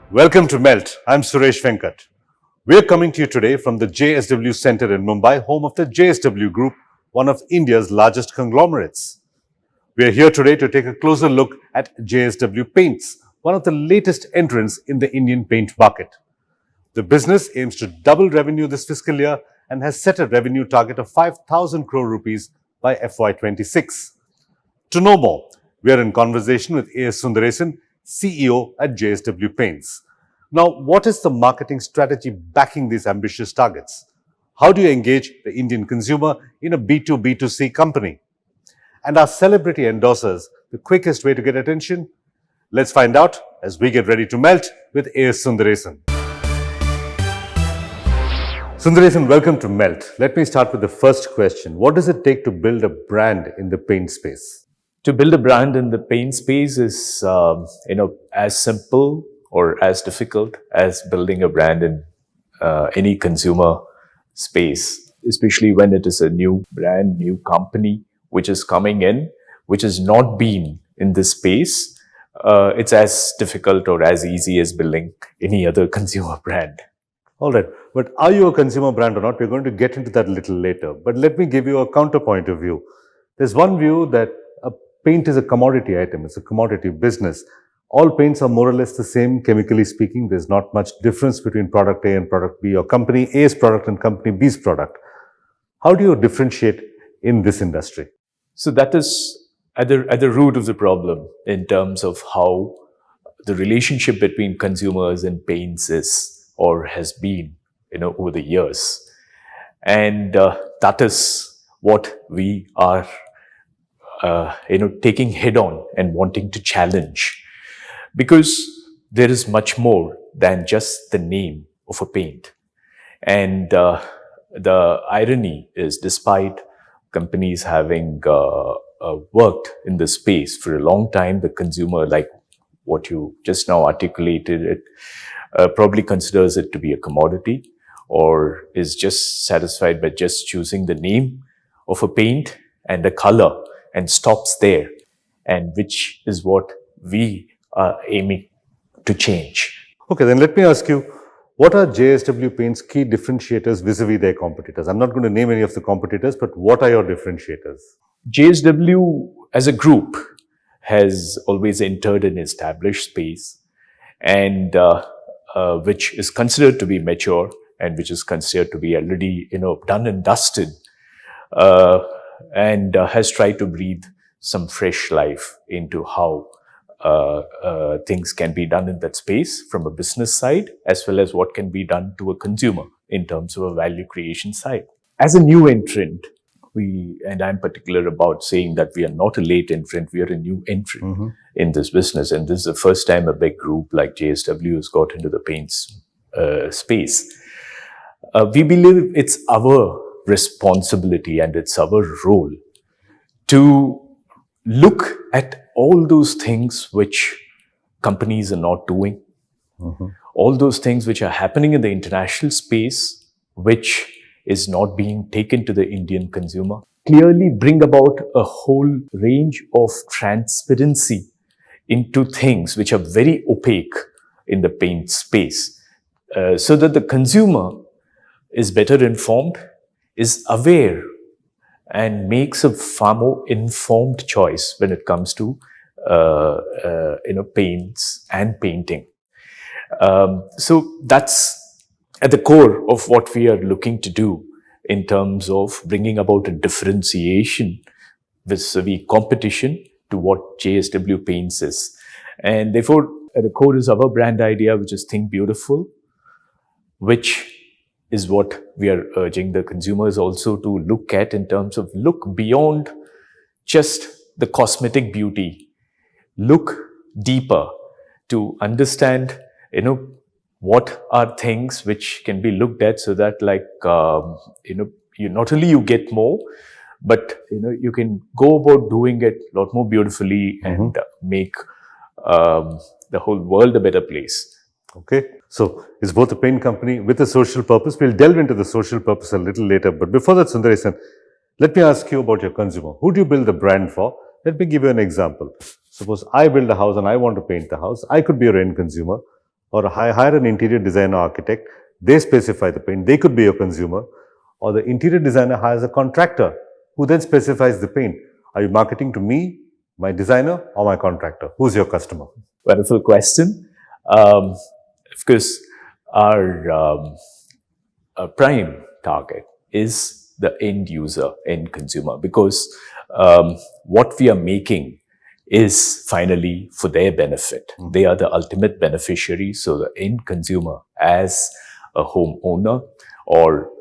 Welcome to Melt. I'm Suresh Venkat. We're coming to you today from the JSW Centre in Mumbai, home of the JSW Group, one of India's largest conglomerates. We're here today to take a closer look at JSW Paints, one of the latest entrants in the Indian paint market. The business aims to double revenue this fiscal year and has set a revenue target of 5,000 crore rupees by FY26. To know more, we are in conversation with AS Sundaresan, CEO at JSW Paints. Now, what is the marketing strategy backing these ambitious targets? How do you engage the Indian consumer in a B2B2C company? And are celebrity endorsers the quickest way to get attention? Let's find out as we get ready to melt with AS Sundaresan. Sundaresan, welcome to Melt. Let me start with the first question. What does it take to build a brand in the paint space? To build a brand in the paint space is, as simple or as difficult as building a brand in any consumer space, especially when it is a new brand, new company which is coming in, which has not been in this space. It's as difficult or as easy as building any other consumer brand. All right. But are you a consumer brand or not? We're going to get into that a little later. But let me give you a counterpoint of view. There's one view that paint is a commodity item. It's a commodity business. All paints are more or less the same, chemically speaking. There's not much difference between product A and product B, or company A's product and company B's product. How do you differentiate in this industry? So that is at the root of the problem in terms of how the relationship between consumers and paints is or has been, over the years. And that is what we are taking head on and wanting to challenge, because there is much more than just the name of a paint. And the irony is, despite companies having worked in this space for a long time, the consumer, like what you just now articulated, it probably considers it to be a commodity, or is just satisfied by just choosing the name of a paint and a color and stops there, and which is what we are aiming to change. Okay, then let me ask you, what are JSW Paints' key differentiators vis-a-vis their competitors? I'm not going to name any of the competitors, but what are your differentiators? JSW as a group has always entered an established space, and which is considered to be mature and which is considered to be already, done and dusted. And has tried to breathe some fresh life into how things can be done in that space from a business side, as well as what can be done to a consumer in terms of a value creation side. As a new entrant, and I'm particular about saying that we are not a late entrant, we are a new entrant in this business. And this is the first time a big group like JSW has got into the paints space. We believe it's our responsibility and it's our role to look at all those things which companies are not doing, all those things which are happening in the international space, which is not being taken to the Indian consumer, clearly bring about a whole range of transparency into things which are very opaque in the paint space, so that the consumer is better informed, is aware, and makes a far more informed choice when it comes to paints and painting. So that's at the core of what we are looking to do in terms of bringing about a differentiation vis-a-vis competition to what JSW Paints is. And therefore, at the core is our brand idea, which is Think Beautiful, which is what we are urging the consumers also to look at in terms of look beyond just the cosmetic beauty, look deeper to understand, what are things which can be looked at so that you not only you get more, but, you can go about doing it a lot more beautifully and make the whole world a better place. Okay, so it's both a paint company with a social purpose. We'll delve into the social purpose a little later. But before that, Sundaresan, let me ask you about your consumer. Who do you build the brand for? Let me give you an example. Suppose I build a house and I want to paint the house. I could be your end consumer. or hire an interior designer architect, they specify the paint, they could be your consumer, or the interior designer hires a contractor who then specifies the paint. Are you marketing to me, my designer, or my contractor? Who's your customer? Wonderful question. Of course, our prime target is the end user, end consumer, because what we are making is finally for their benefit. They are the ultimate beneficiary. So the end consumer, as a homeowner or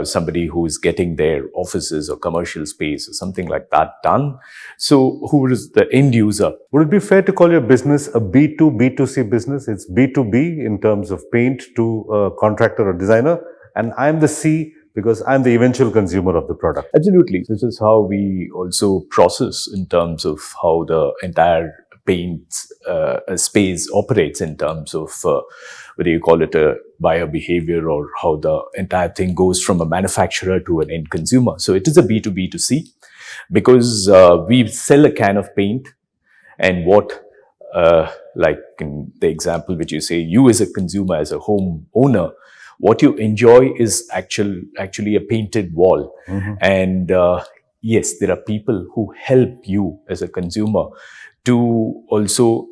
somebody who is getting their offices or commercial space or something like that done. So who is the end user? Would it be fair to call your business a B2B2C business? It's B2B in terms of paint to a contractor or designer, and I'm the C because I'm the eventual consumer of the product. Absolutely. This is how we also process in terms of how the entire paint space operates in terms of whether you call it a buyer behavior or how the entire thing goes from a manufacturer to an end consumer. So it is a B2B2C because we sell a can of paint, and what like in the example which you say, you as a consumer, as a home owner, what you enjoy is actually a painted wall. And yes, there are people who help you as a consumer to also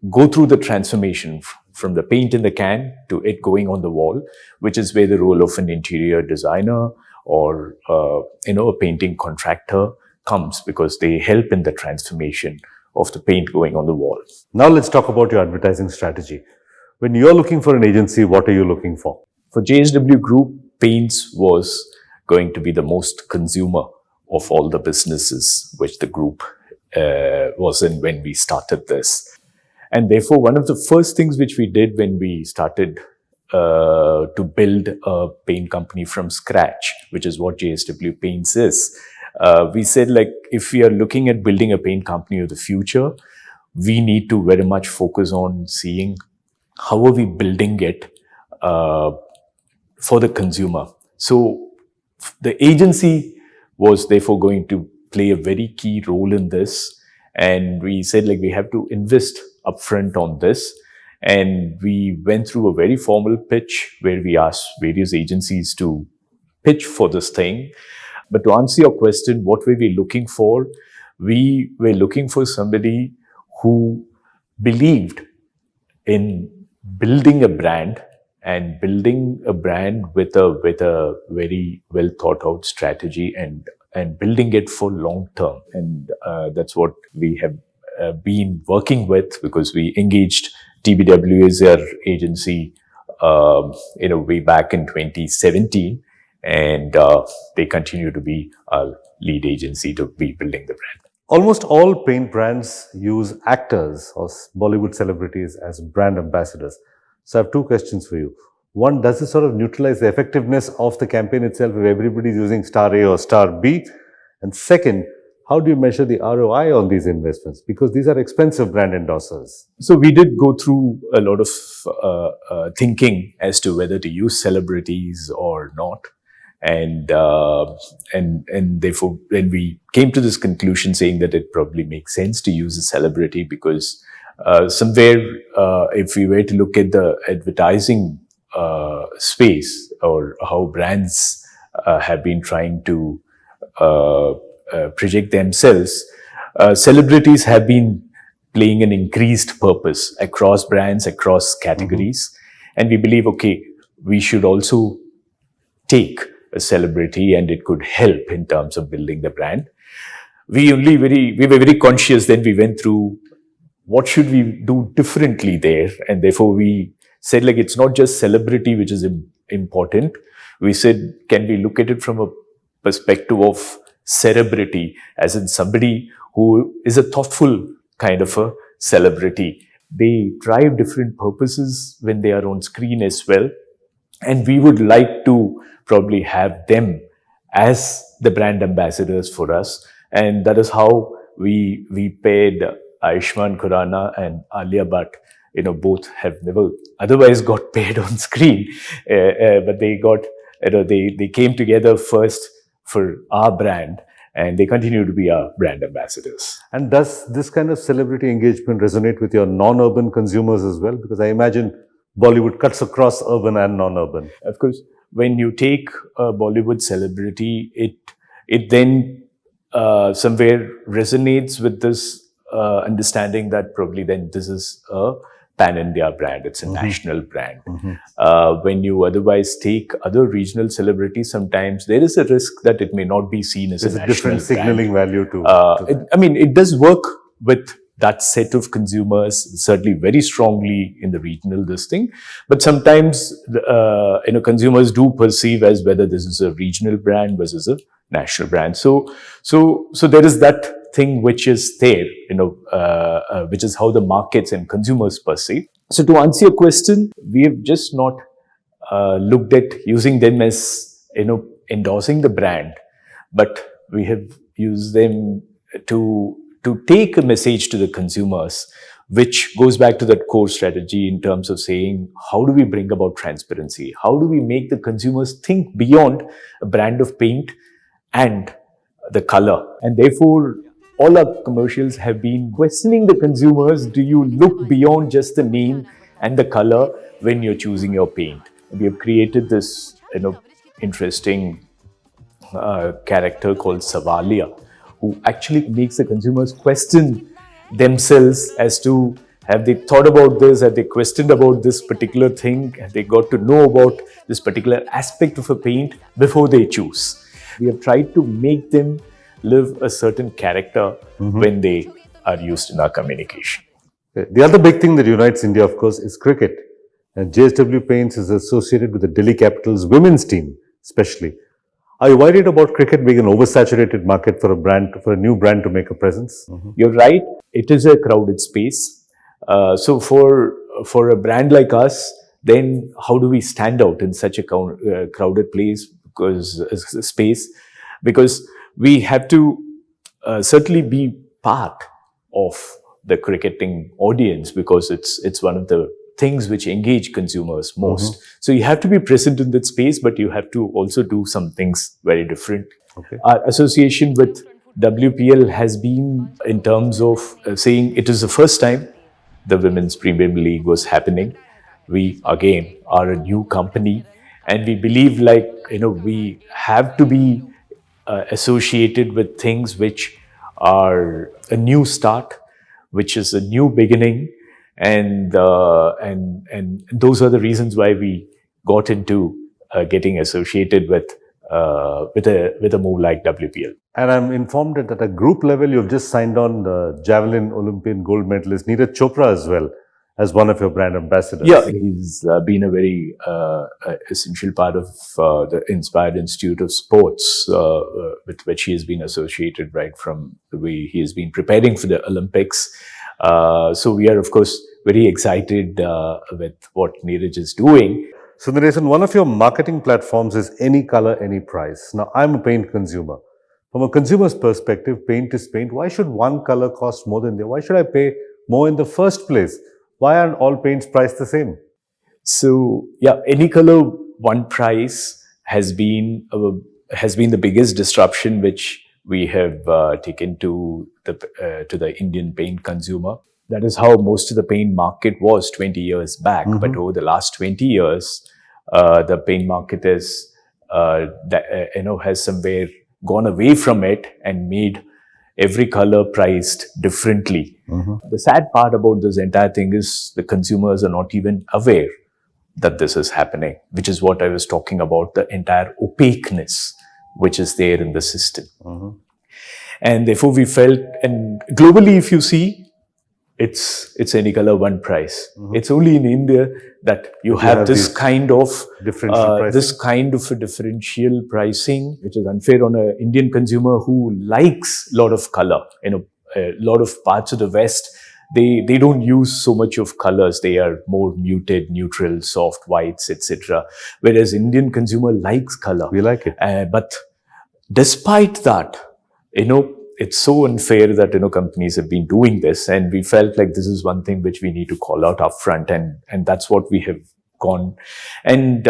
go through the transformation from the paint in the can to it going on the wall, which is where the role of an interior designer or a painting contractor comes, because they help in the transformation of the paint going on the wall. Now let's talk about your advertising strategy. When you're looking for an agency, what are you looking for? For JSW Group, Paints was going to be the most consumer of all the businesses which the group was in when we started this. And therefore, one of the first things which we did when we started to build a paint company from scratch, which is what JSW Paints is, we said, like, if we are looking at building a paint company of the future, we need to very much focus on seeing how are we building it for the consumer. So the agency was therefore going to play a very key role in this. And we said, like, we have to invest upfront on this. And we went through a very formal pitch where we asked various agencies to pitch for this thing. But to answer your question, what were we looking for? We were looking for somebody who believed in building a brand, and building a brand with a very well thought out strategy, and building it for long term. And that's what we have been working with, because we engaged TBW as our agency way back in 2017, and they continue to be our lead agency to be building the brand. Almost all paint brands use actors or Bollywood celebrities as brand ambassadors. So I have two questions for you. One, does this sort of neutralize the effectiveness of the campaign itself if everybody's using star A or star B? And second, how do you measure the ROI on these investments? Because these are expensive brand endorsers. So we did go through a lot of thinking as to whether to use celebrities or not. And therefore, when we came to this conclusion saying that it probably makes sense to use a celebrity, because somewhere, if we were to look at the advertising space, or how brands have been trying to project themselves, celebrities have been playing an increased purpose across brands, across categories. And we believe, okay, we should also take a celebrity and it could help in terms of building the brand. We were very conscious. Then we went through what should we do differently there. And therefore we said, like, it's not just celebrity which is important. We said, can we look at it from a perspective of celebrity, as in somebody who is a thoughtful kind of a celebrity. They drive different purposes when they are on screen as well. And we would like to probably have them as the brand ambassadors for us. And that is how we paired Ayushmann Khurrana and Alia Bhatt. Both have never otherwise got paired on screen, but they got, they came together first for our brand, and they continue to be our brand ambassadors. And does this kind of celebrity engagement resonate with your non-urban consumers as well? Because I imagine Bollywood cuts across urban and non-urban. Of course, when you take a Bollywood celebrity, it then somewhere resonates with this understanding that probably then this is a pan-India brand, it's a national brand. When you otherwise take other regional celebrities, sometimes there is a risk that it may not be seen as There's a a national different brand. signaling value to It does work with that set of consumers, certainly very strongly in the regional this thing. But sometimes, consumers do perceive as whether this is a regional brand versus a national brand. So there is that thing which is there, which is how the markets and consumers perceive. So to answer your question, we have just not looked at using them as, endorsing the brand, but we have used them to take a message to the consumers, which goes back to that core strategy in terms of saying, how do we bring about transparency? How do we make the consumers think beyond a brand of paint and the color? And therefore, all our commercials have been questioning the consumers, do you look beyond just the name and the color when you're choosing your paint? We have created this, interesting character called Savalia, who actually makes the consumers question themselves as to, have they thought about this, have they questioned about this particular thing, have they got to know about this particular aspect of a paint before they choose. We have tried to make them live a certain character when they are used in our communication. The other big thing that unites India, of course, is cricket. And JSW Paints is associated with the Delhi Capital's women's team, especially. Are you worried about cricket being an oversaturated market for a new brand to make a presence? You're right. It is a crowded space. So for a brand like us, then how do we stand out in such a crowded place? Space? Because we have to certainly be part of the cricketing audience, because it's one of the things which engage consumers most. So you have to be present in that space, but you have to also do some things very different. Our association with WPL has been in terms of saying it is the first time the Women's Premier League was happening. We again are a new company, and we believe we have to be associated with things which are a new start, which is a new beginning. And those are the reasons why we got into getting associated with a move like WPL. And I'm informed that at a group level, you've just signed on the javelin Olympian gold medalist Neeraj Chopra as well as one of your brand ambassadors. Yeah, he's been a very essential part of the Inspired Institute of Sports, with which he has been associated right from the way he has been preparing for the Olympics. So we are, of course, very excited with what Neeraj is doing. Sundaresan, one of your marketing platforms is any color, any price. Now, I'm a paint consumer. From a consumer's perspective, paint is paint. Why should one color cost more than the other? Why should I pay more in the first place? Why aren't all paints priced the same? So, yeah, any color, one price has been the biggest disruption which we have taken to the Indian paint consumer. That is how most of the paint market was 20 years back. But over the last 20 years, the paint market has somewhere gone away from it and made every color priced differently. The sad part about this entire thing is the consumers are not even aware that this is happening, which is what I was talking about, the entire opaqueness which is there in the system. And therefore we felt, and globally if you see, it's any color, one price. It's only in India that you have this kind of a differential pricing, which is unfair on an Indian consumer who likes a lot of color. A lot of parts of the West, they don't use so much of colors. They are more muted, neutral, soft whites, etc. Whereas Indian consumer likes color. We like it. But despite that, it's so unfair that, companies have been doing this, and we felt like this is one thing which we need to call out upfront, and that's what we have gone. And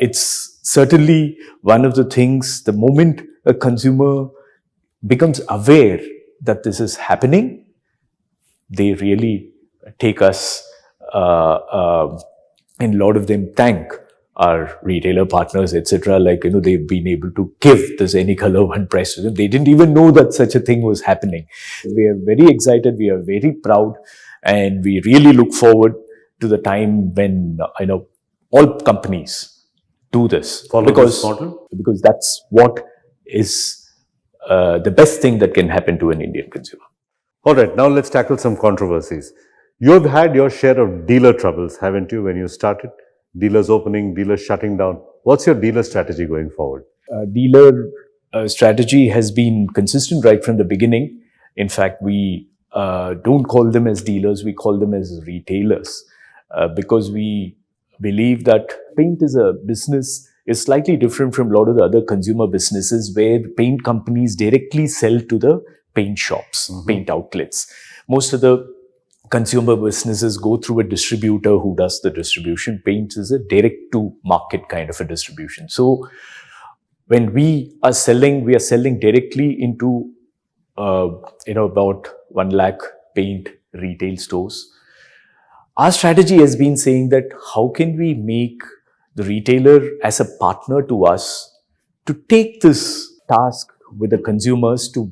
it's certainly one of the things, the moment a consumer becomes aware that this is happening, they really take us, and a lot of them thank our retailer partners, etc. Like, they've been able to give this any color one price to them. They didn't even know that such a thing was happening. We are very excited. We are very proud, and we really look forward to the time when, all companies do this. Follow this model? Because that's what is the best thing that can happen to an Indian consumer. All right, now let's tackle some controversies. You've had your share of dealer troubles, haven't you, when you started? Dealers opening, dealers shutting down. What's your dealer strategy going forward? Dealer strategy has been consistent right from the beginning. In fact, we don't call them as dealers, we call them as retailers, because we believe that paint is a business is slightly different from a lot of the other consumer businesses where paint companies directly sell to the paint shops, paint outlets. Most of the consumer businesses go through a distributor who does the distribution. Paints is a direct to market kind of a distribution. So when we are selling directly into about 1 lakh paint retail stores. Our strategy has been saying that how can we make the retailer as a partner to us to take this task with the consumers, to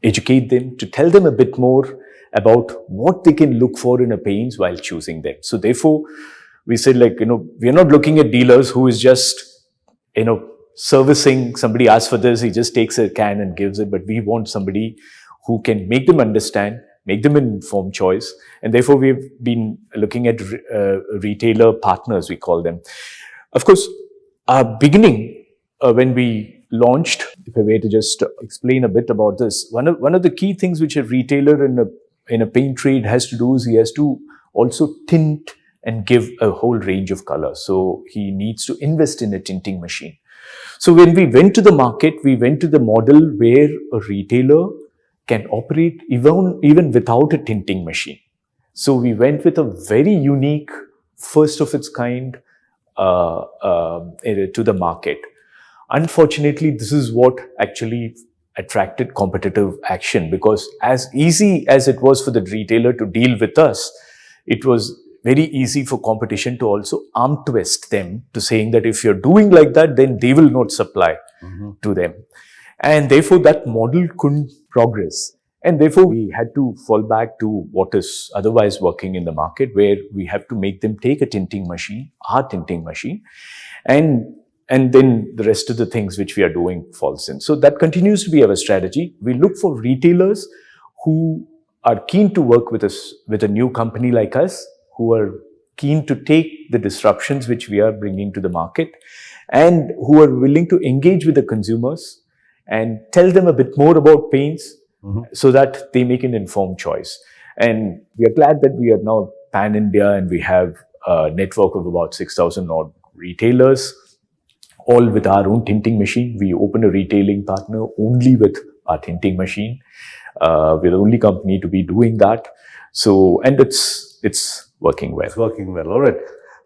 educate them, to tell them a bit more about what they can look for in a paints while choosing them. So therefore, we said, like, we are not looking at dealers who is just, servicing. Somebody asks for this, he just takes a can and gives it. But we want somebody who can make them understand, make them an informed choice. And therefore, we've been looking at retailer partners, we call them. Of course, our beginning, when we launched, if I were to just explain a bit about this, one of the key things which a retailer in a paint trade has to do is he has to also tint and give a whole range of colors. So he needs to invest in a tinting machine. So when we went to the market, we went to the model where a retailer can operate even without a tinting machine. So we went with a very unique, first of its kind to the market. Unfortunately, this is what actually attracted competitive action, because as easy as it was for the retailer to deal with us, it was very easy for competition to also arm twist them to saying that if you're doing like that, then they will not supply to them. And therefore, that model couldn't progress. And therefore, we had to fall back to what is otherwise working in the market, where we have to make them take a tinting machine, our tinting machine, and then the rest of the things which we are doing falls in. So that continues to be our strategy. We look for retailers who are keen to work with us, with a new company like us, who are keen to take the disruptions which we are bringing to the market, and who are willing to engage with the consumers and tell them a bit more about paints so that they make an informed choice. And we are glad that we are now pan-India and we have a network of about 6,000 odd retailers, all with our own tinting machine. We open a retailing partner only with our tinting machine. We're the only company to be doing that. So, and it's working well. It's working well. All right.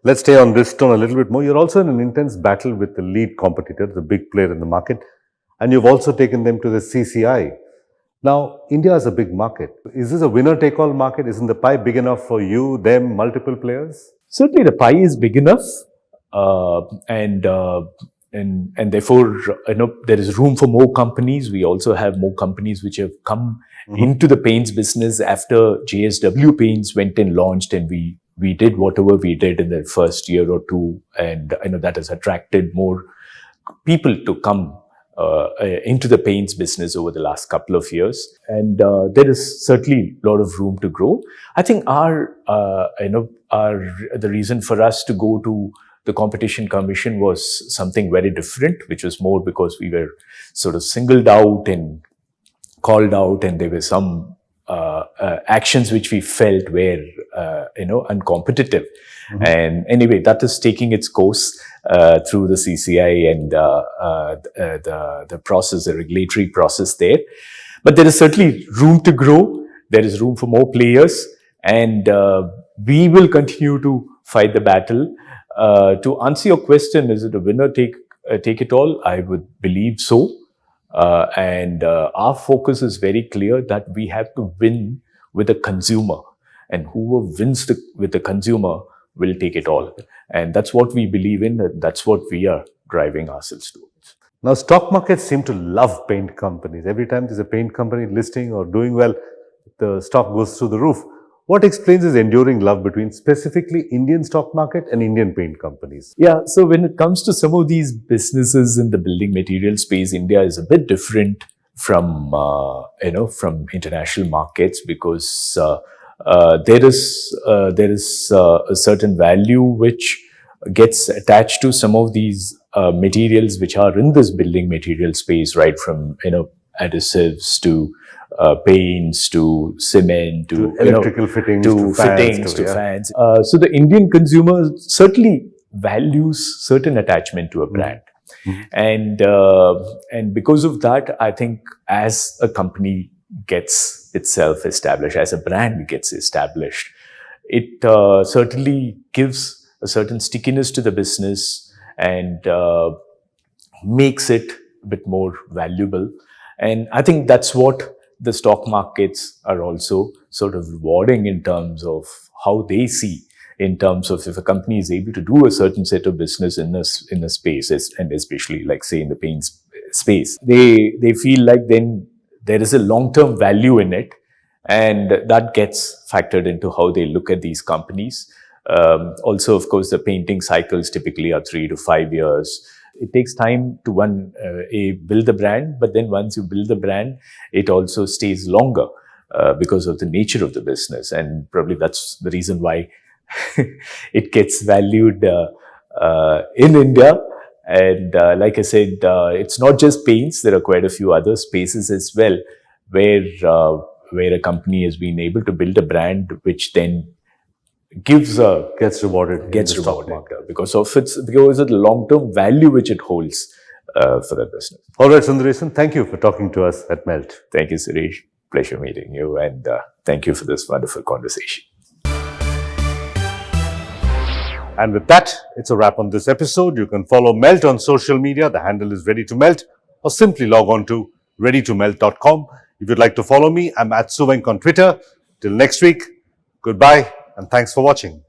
Let's stay on this tone a little bit more. You're also in an intense battle with the lead competitor, the big player in the market, and you've also taken them to the CCI. Now, India is a big market. Is this a winner-take-all market? Isn't the pie big enough for you, them, multiple players? Certainly, the pie is big enough, and therefore, there is room for more companies. We also have more companies which have come into the paints business after JSW Paints went and launched, and we did whatever we did in the first year or two, and that has attracted more people to come into the paints business over the last couple of years, and there is certainly a lot of room to grow. I think the reason for us to go to the Competition Commission was something very different, which was more because we were sort of singled out and called out, and there were some actions which we felt were uncompetitive. And anyway, that is taking its course through the CCI and the process, the regulatory process there. But there is certainly room to grow. There is room for more players, and we will continue to fight the battle. To answer your question, is it a winner take it all? I would believe so. And our focus is very clear that we have to win with the consumer, and whoever wins with the consumer will take it all. And that's what we believe in. That's what we are driving ourselves towards. Now, stock markets seem to love paint companies. Every time there's a paint company listing or doing well, the stock goes through the roof. What explains this enduring love between specifically Indian stock market and Indian paint companies? Yeah, so when it comes to some of these businesses in the building material space, India is a bit different from from international markets, because there is a certain value which gets attached to some of these materials which are in this building material space, right from adhesives to paints to cement to electrical fittings to fans. So the Indian consumer certainly values certain attachment to a brand. And because of that, I think as a company gets itself established, as a brand gets established, it certainly gives a certain stickiness to the business and makes it a bit more valuable. And I think that's what the stock markets are also sort of rewarding in terms of how they see, in terms of if a company is able to do a certain set of business in a space, and especially like say in the paints space, they feel like then there is a long-term value in it, and that gets factored into how they look at these companies. Also, of course, the painting cycles typically are 3 to 5 years. It takes time to build the brand, but then once you build the brand, it also stays longer because of the nature of the business, and probably that's the reason why it gets valued in India. And like I said, it's not just paints. There are quite a few other spaces as well where a company has been able to build a brand which then gets rewarded because of the long-term value which it holds for that business. All right, Sundaresan, thank you for talking to us at Melt. Thank you, Suresh. Pleasure meeting you, and thank you for this wonderful conversation. And with that, it's a wrap on this episode. You can follow Melt on social media. The handle is Ready to Melt, or simply log on to readytomelt.com. If you'd like to follow me, I'm at Suvenk on Twitter. Till next week, goodbye and thanks for watching.